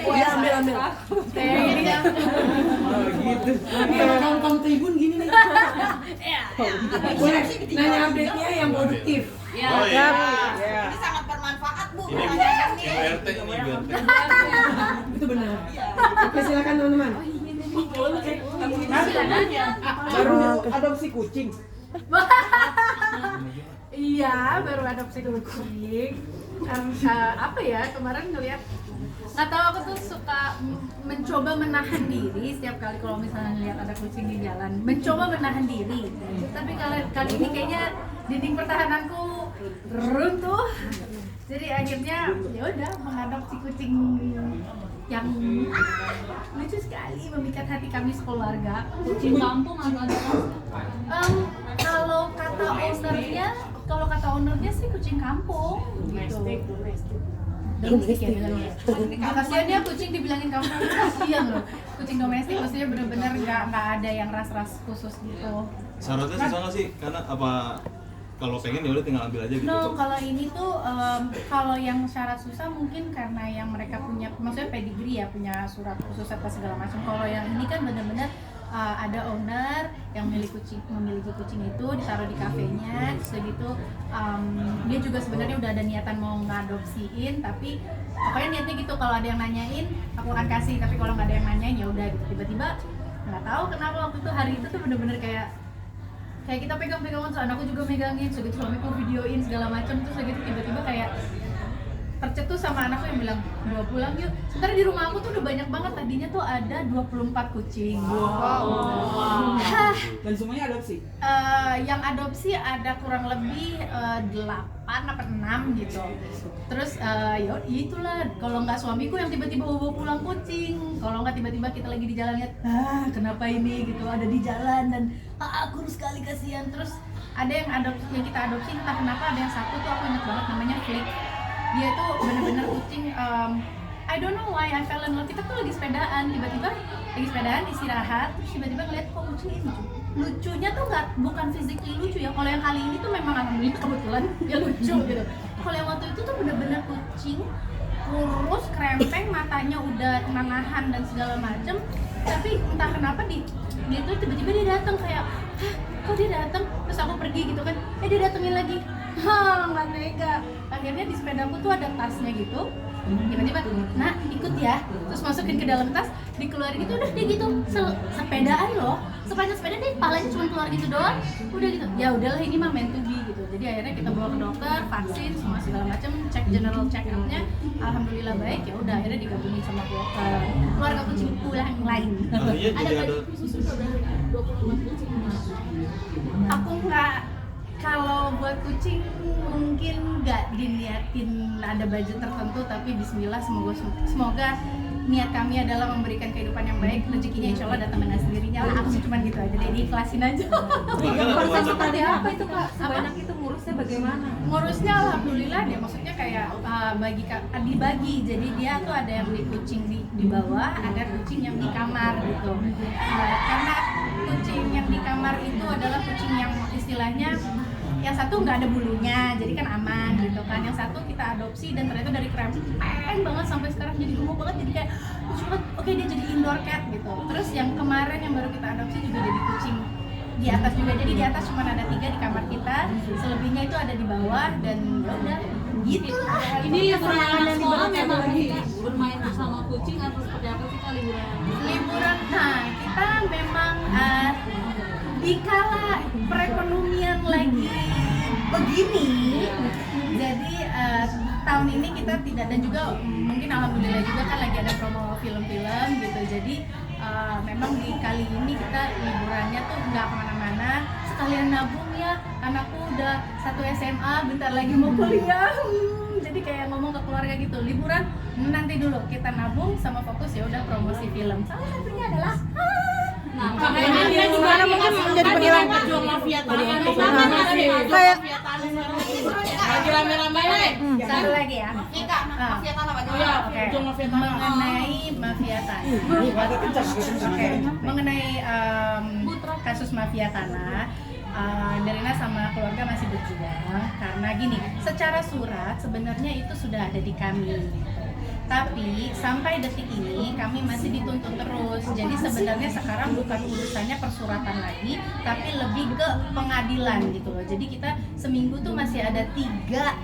Iya, ambil. Ini ya. Gitu. Kaum tribun gini nih. Boleh nanya update-nya yang produktif. Ya. Ini sangat bermanfaat Bu. Ini Pertanyaan ini. BRT ini BRT. Itu benar. Oke, silakan teman-teman. Baru adopsi kucing. Iya, baru adopsi kucing. Apa ya, kemarin ngeliat nggak tahu, aku tuh suka mencoba menahan diri setiap kali kalau misalnya lihat ada kucing di jalan, mencoba menahan diri. Tapi kali ini kayaknya dinding pertahananku runtuh. Jadi akhirnya ya udah mengadopsi kucing yang lucu sekali, memikat hati kami sekeluarga. Kucing kampung atau ada kalau kata ownernya sih kucing kampung gitu. Domestik ya bilangnya. Kasian ya kucing dibilangin kampung, kasian loh. Kucing domestik maksudnya benar-benar nggak ada yang ras-ras khusus gitu. Syaratnya susah nggak sih? Karena apa? Kalau pengen ya udah tinggal ambil aja gitu. No, kalau ini tuh kalau yang syarat susah mungkin karena yang mereka punya, maksudnya pedigree ya, punya surat khusus apa segala macam. Kalau yang ini kan benar-benar ada owner yang memiliki kucing itu, ditaruh di kafenya, terus gitu. Dia juga sebenarnya udah ada niatan mau ngadopsiin, tapi pokoknya niatnya gitu, kalau ada yang nanyain aku akan kasih, tapi kalau nggak ada yang nanyain ya udah gitu. Tiba-tiba nggak tahu kenapa waktu itu hari itu tuh bener-bener kayak kita pegang-pegangan, so anakku juga megangin, so gitu suamiku videoin segala macam, terus gitu tiba-tiba kayak tercetus sama anakku yang bilang, bawa pulang yuk. Sebenarnya di rumah aku tuh udah banyak banget, tadinya tuh ada 24 kucing. Wow. Dan semuanya adopsi? Yang adopsi ada kurang lebih 8 apa 6 gitu. Terus ya itulah, kalau nggak suamiku yang tiba-tiba bawa pulang kucing, kalau nggak tiba-tiba kita lagi di jalan lihat, kenapa ini gitu, ada di jalan dan kurus sekali, kasihan. Terus ada yang kita adopsi, entah kenapa ada yang satu tuh aku ingat banget, namanya Flick. Dia tuh bener-bener kucing, I don't know why I fell in love. Kita tuh lagi sepedaan, tiba-tiba lagi sepedaan istirahat, terus tiba-tiba ngeliat kok kucing ini lucu. Lucunya tuh bukan physically lucu ya. Kalau yang kali ini tuh memang alhamdulillah kebetulan dia lucu gitu. Kalau yang waktu itu tuh bener-bener kucing kurus, krempeng, matanya udah nanahan dan segala macem. Tapi entah kenapa dia tuh tiba-tiba dia datang kayak, kok dia datang? Terus aku pergi gitu kan, dia datengin lagi. Nggak tega. Akhirnya di sepedaku tuh ada tasnya gitu, tiba-tiba, nah ikut ya, terus masukin ke dalam tas, dikeluarin gitu, udah dia gitu, sepedaan loh, sepanjang sepeda deh, palanya cuma keluar gitu doang, udah gitu, ya udahlah ini mah meant to be gitu. Jadi akhirnya kita bawa ke dokter, vaksin, semua segala macam, cek general check up-nya, alhamdulillah baik, ya udah akhirnya digabungin sama keluarga kucing yang lain. Artinya khusus udah 24 kucing. Aku nggak, kalau buat kucing mungkin nggak diniatin ada budget tertentu, tapi bismillah, semoga niat kami adalah memberikan kehidupan yang baik, rezekinya insya Allah datang dengan sendirinya lah. Aku sih cuma gitu aja, jadi ikhlasin aja. Pertama kali apa itu Kak? Sebanyak itu ngurusnya bagaimana? Ngurusnya alhamdulillah dia, maksudnya kayak dibagi, jadi dia tuh ada yang di kucing di bawah, ada kucing yang di kamar gitu. Karena kucing yang di kamar itu adalah kucing yang istilahnya yang satu nggak ada bulunya, jadi kan aman gitu kan. Yang satu kita adopsi dan ternyata dari krempeng banget sampai sekarang jadi gemuk banget, jadi kayak lucu banget. Oke, dia jadi indoor cat gitu. Terus yang kemarin yang baru kita adopsi juga jadi kucing di atas juga, jadi di atas cuma ada 3 di kamar kita, selebihnya itu ada di bawah, dan ya udah gitulah. Ini liburan sekolah memang bermain bersama kucing atau seperti apa sih Kak Liburan, nah kita memang dikala perekonomian lagi begini, jadi tahun ini kita tidak, dan juga mungkin alhamdulillah juga kan lagi ada promo film-film gitu, jadi memang di kali ini kita liburannya tuh nggak kemana-mana, sekalian nabung ya, anakku udah 1 SMA, bentar lagi mau kuliah, jadi kayak ngomong ke keluarga gitu, liburan nanti dulu kita nabung sama fokus ya udah promosi film. Salah satunya adalah Dia gimana mungkin menjadi penghilang kayak Lagi rame-rame. satu lagi ya. Ini Kak, mafia tanah bagaimana? Iya, Oke. ujung mafia tanah. Mengenai mafia tanah. Oke. Mengenai kasus mafia tanah, Nerina sama keluarga masih berjuang karena gini, secara surat sebenarnya itu sudah ada di kami. Tapi sampai detik ini kami masih dituntut terus. Jadi sebenarnya sekarang bukan urusannya persuratan lagi, tapi lebih ke pengadilan gitu loh. Jadi kita seminggu tuh masih ada 3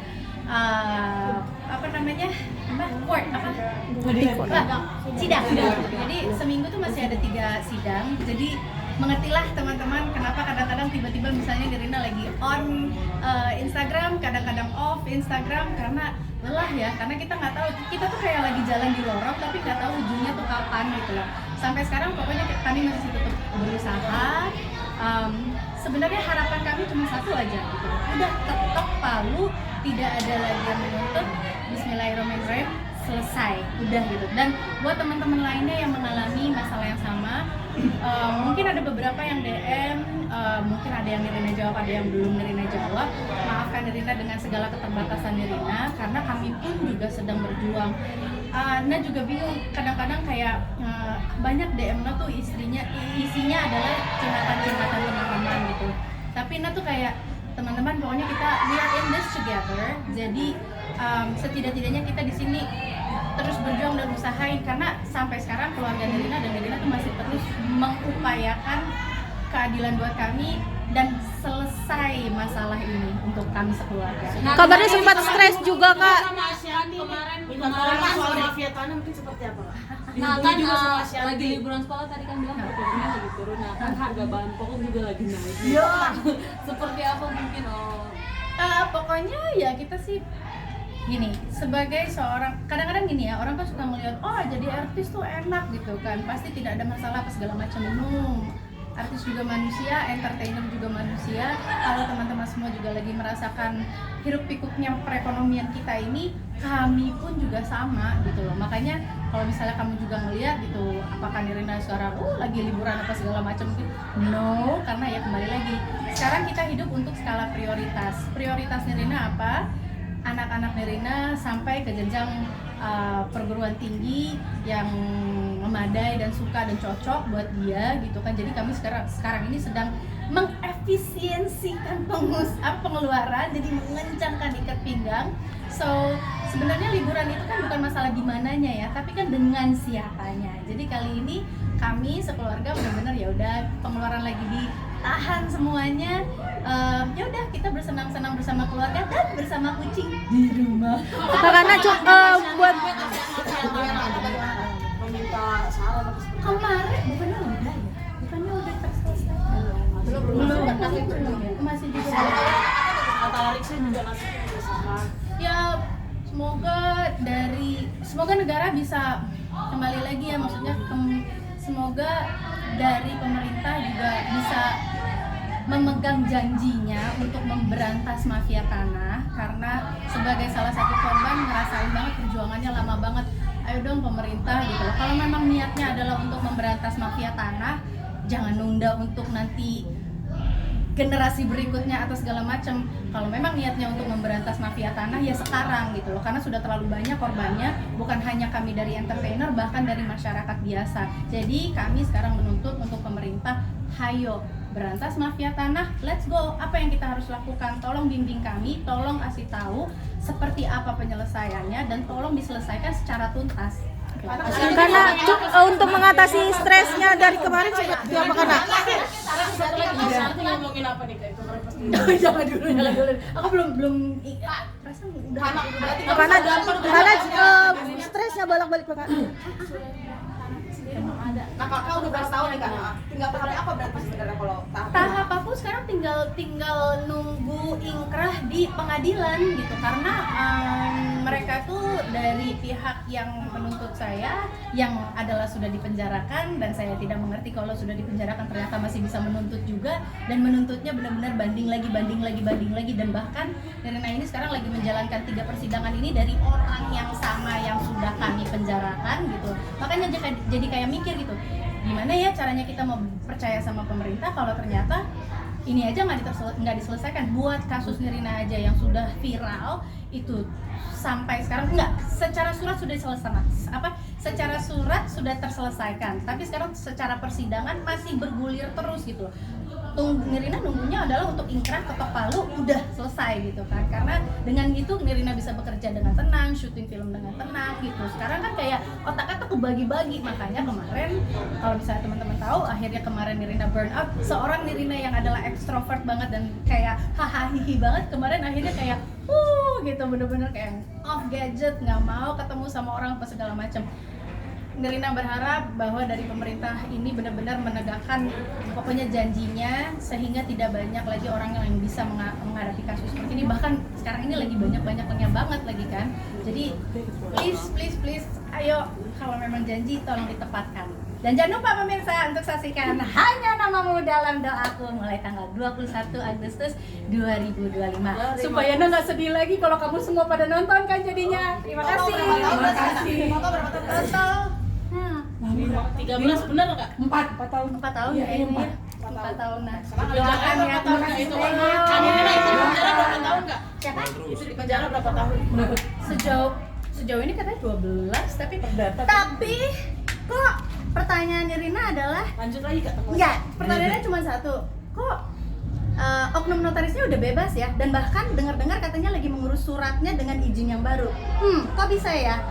sidang. Jadi seminggu tuh masih ada 3 sidang. Jadi mengertilah teman-teman kenapa kadang-kadang tiba-tiba misalnya Nirina lagi on Instagram, kadang-kadang off Instagram karena lelah ya, karena kita nggak tahu, kita tuh kayak lagi jalan di lorong tapi nggak tahu ujungnya tuh kapan gitu loh. Sampai sekarang pokoknya kami masih tetap berusaha. Sebenarnya harapan kami cuma satu aja gitu, udah ketok palu, tidak ada lagi yang menuntut, bismillahirrahmanirrahim, selesai, udah gitu. Dan buat teman-teman lainnya yang mengalami masalah yang sama, mungkin ada beberapa yang DM, mungkin ada yang Nirina jawab, ada yang belum Nirina jawab. Maafkan Nirina dengan segala keterbatasan Nirina, karena kami pun juga sedang berjuang. Nah juga bingung, kadang-kadang kayak banyak DM Na tuh isinya adalah curhatan-curhatan teman-teman gitu. Tapi Na tuh kayak teman-teman, pokoknya kita we are in this together. Jadi setidak-tidaknya kita di sini terus berjuang dan usahain, karena sampai sekarang keluarga Nirina dan Nirina tuh masih terus mengupayakan keadilan buat kami dan selesai masalah ini untuk kami sekeluarga. Kabarnya sempat stres juga, Kak. Sama Asyani kemarin Soal mafia tanah mungkin seperti apa? Nah kan lagi liburan sekolah tadi kan bilang harganya lagi turun, nah kan harga bahan pokok juga lagi naik. Iya. Seperti apa mungkin Pokoknya ya kita sih gini, sebagai seorang, kadang-kadang gini ya, orang kan suka melihat oh jadi artis tuh enak gitu kan, pasti tidak ada masalah apa segala macam. Artis juga manusia, entertainer juga manusia. Kalau teman-teman semua juga lagi merasakan hiruk pikuknya perekonomian kita ini, kami pun juga sama gitu loh. Makanya kalau misalnya kamu juga ngeliat gitu, apakah Nirina sekarang lagi liburan apa segala macam gitu? No, karena ya kembali lagi, sekarang kita hidup untuk skala prioritas. Prioritas Nirina apa? Anak-anak Nirina sampai ke jenjang perguruan tinggi yang memadai dan suka dan cocok buat dia gitu kan. Jadi kami sekarang ini sedang mengefisiensikan pengeluaran, jadi mengencangkan ikat pinggang. So sebenarnya liburan itu kan bukan masalah gimananya ya, tapi kan dengan siapanya. Jadi kali ini kami sekeluarga benar-benar ya udah pengeluaran lagi ditahan semuanya. Ya udah kita bersenang-senang bersama keluarga dan bersama kucing di rumah. Karena buat Meminta saran atau seperti apa? Kemarin bukannya udah terselesaikan? Belum, masih juga. Kata Lariksa juga masih berusaha. Ya semoga negara bisa kembali lagi ya, maksudnya semoga dari pemerintah juga bisa memegang janjinya untuk memberantas mafia tanah, karena sebagai salah satu korban ngerasain banget perjuangannya lama banget. Ayo dong pemerintah gitu loh, kalau memang niatnya adalah untuk memberantas mafia tanah, jangan nunda untuk nanti generasi berikutnya atau segala macam. Kalau memang niatnya untuk memberantas mafia tanah ya sekarang gitu loh, karena sudah terlalu banyak korbannya, bukan hanya kami dari entertainer, bahkan dari masyarakat biasa. Jadi kami sekarang menuntut untuk pemerintah, hayo berantas mafia tanah, let's go. Apa yang kita harus lakukan? Tolong bimbing kami, tolong kasih tahu seperti apa penyelesaiannya, dan tolong diselesaikan secara tuntas. karena untuk mengatasi stresnya dari kemarin seperti apa, Kak? Satu lagi, nanti ngomongin apa nih Kak? Jangan dulu. Aku belum perasaan udah Karena stresnya bolak-balik, Kak. Nah kakak udah berapa tahun nih kak? Tinggal tahap apa berarti sebenarnya kalau tahap aku sekarang tinggal nunggu ingkrah di pengadilan gitu, karena mereka tuh dari pihak yang menuntut saya yang adalah sudah dipenjarakan, dan saya tidak mengerti kalau sudah dipenjarakan ternyata masih bisa menuntut juga, dan menuntutnya benar-benar banding lagi, dan bahkan Nirina ini sekarang lagi menjalankan 3 persidangan ini dari orang yang sama yang sudah kami penjarakan gitu. Makanya jadi kayak mikir gitu, gimana ya caranya kita mau percaya sama pemerintah kalau ternyata ini aja nggak diselesaikan. Buat kasus Nirina aja yang sudah viral itu sampai sekarang secara surat sudah secara surat sudah terselesaikan, tapi sekarang secara persidangan masih bergulir terus gitu. Nirina nunggunya adalah untuk ingkrah ketok palu udah selesai gitu kan, karena dengan gitu Nirina bisa bekerja dengan tenang, syuting film dengan tenang gitu. Sekarang kan kayak otaknya tuh kebagi-bagi, makanya kemarin kalau misalnya teman-teman tahu akhirnya kemarin Nirina burn out. Seorang Nirina yang adalah ekstrovert banget dan kayak hahaha banget, kemarin akhirnya kayak gitu, bener-bener kayak off gadget, nggak mau ketemu sama orang apa segala macam. Nirina berharap bahwa dari pemerintah ini benar-benar menegakkan pokoknya janjinya, sehingga tidak banyak lagi orang yang bisa menghadapi kasus seperti ini. Bahkan sekarang ini lagi banyak-banyaknya banget lagi kan. Jadi please ayo, kalau memang janji tolong ditepatkan. Dan jangan lupa pemirsa untuk saksikan Hanya Namamu dalam Doaku mulai tanggal 21 Agustus 2025. Supaya nggak sedih lagi kalau kamu semua pada nonton kan jadinya. Terima kasih. Berapa tahun? Total 13 bener nggak? 4 tahun. 4 tahun ya ini ya. 4 tahun. Nah, Doakan ya, itu Nirina itu di penjara berapa tahun nggak? Siapa? Itu di penjara berapa tahun? Sejauh ini katanya 12, tapi kok pertanyaan Nirina adalah Lanjut lagi Kak. enggak, pertanyaannya cuma satu. Kok oknum notarisnya udah bebas ya, dan bahkan dengar-dengar katanya lagi mengurus suratnya dengan izin yang baru. Kok bisa ya?